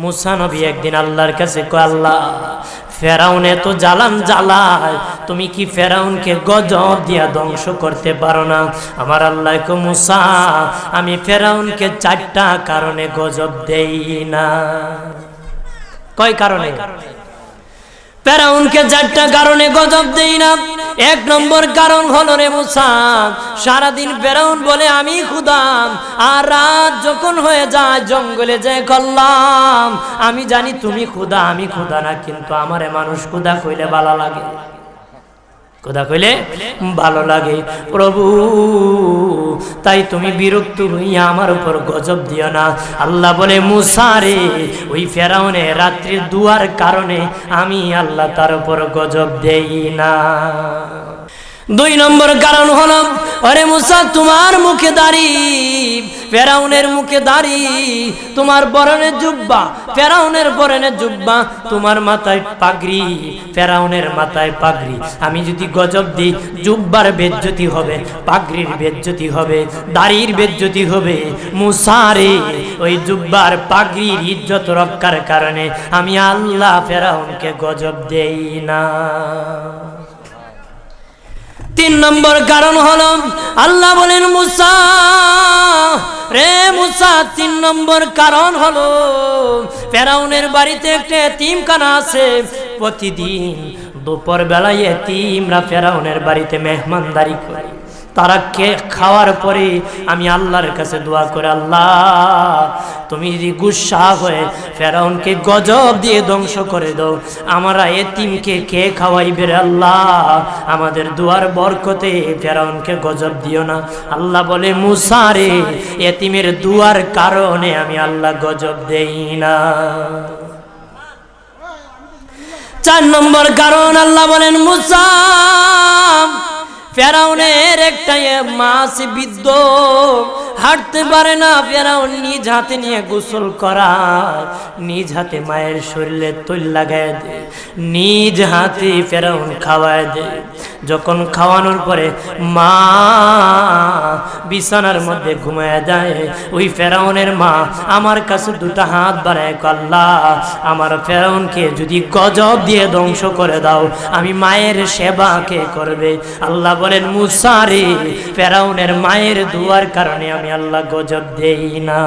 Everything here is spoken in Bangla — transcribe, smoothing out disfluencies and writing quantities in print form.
মুসা নবী একদিন আল্লাহর কাছে কয়, আল্লাহ ফেরাউন এত জ্বালান জ্বালায়, তুমি কি ফেরাউনকে গজব দিয়া ধ্বংস করতে পারো না? আমার আল্লাহ কয়, মুসা আমি ফেরাউনকে 4টা কারণে গজব দেই না। কয় কারণে? ফেরাউনকে 4টা কারণে গজব দেই না। 1 নম্বর কারণ হলো রে মুসা, সারাদিন ফেরাউন বলে আমি খোদা, আর রাত যখন হয়ে যায় জঙ্গলে যায় কল্লাম আমি জানি তুমি খোদা, আমি খোদা না, কিন্তু আমারে মানুষ খোদা কইলে ভালো লাগে, খোদা কইলে ভালো লাগে। প্রভু তাই তুমি বিরক্ত হইয়া আমার উপর গজব দিও না। আল্লাহ বলে, মুসা রে ওই ফেরাউনের রাত্রির দুয়ার কারণে আমি আল্লাহ তার উপর গজব দেই না। 2 নম্বর কারণ হলো, আরে মুসা তোমার মুখে দাড়ি, ফেরাউনের মুখে দাড়ি, তোমার পরনের জুব্বা, ফেরাউনের পরনের জুব্বা, তোমার মাথায় পাগড়ি, ফেরাউনের মাথায় পাগড়ি। আমি যদি গজব দিই, জুব্বার বেজ্জতি হবে, পাগড়ির বেজ্জতি হবে, দাড়ির বেজ্জতি হবে। মুসা রে ওই জুব্বার পাগড়ির ইজ্জত রক্ষার কারণে আমি আল্লাহ ফেরাউনকে গজব দেই না। 3 নম্বর কারণ হলো, আল্লাহ বলেন মুসা রে মুসা 3 নম্বর কারণ হলো, ফেরাউনের বাড়িতে একটা এতিমখানা আছে, প্রতিদিন দুপুর বেলায় এতিমরা ফেরাউনের বাড়িতে মেহমানদারি করে। তারা খাওয়ার পরে আমি আল্লাহর কাছে দোয়া করে, আল্লাহ তুমি যদি গুসা হয়ে ফেরাউনকে গজব দিয়ে ধ্বংস করে দাও, আমরা এতিমকে কে খাওয়াইবে রে আল্লাহ, আমাদের দুয়ার বরকতে ফেরাউনকে গজব দিও না। আল্লাহ বলে, মুসা রে এতিমের দুয়ার কারণে আমি আল্লাহ গজব দেই না। 4 নম্বর কারণ, আল্লাহ বলেন, মুসা ফেরাউনের একটা মাছ বিদ্ধ, হাঁটতে পারে না, ফেরাউন নিজ হাতে নিয়ে গোসল করায়, নিজ হাতে মায়ের শরীরে তৈল লাগায় দেয়, নিজ হাতে ফেরাউন খাওয়ায় দেয়। যখন খাওয়ানোর পরে মা বিছানার মধ্যে ঘুমায় যায়, ওই ফেরাউনের মা আমার কাছে 2টা হাত বাড়ায়, আল্লাহ আমার ফেরাউনকে যদি গজব দিয়ে ধ্বংস করে দাও, আমি মায়ের সেবা কে করবে? আল্লাহ বলেন, মুসা রে ফেরাউনের মায়ের দুয়ার কারণে আমি আল্লাহ গজব দেই না।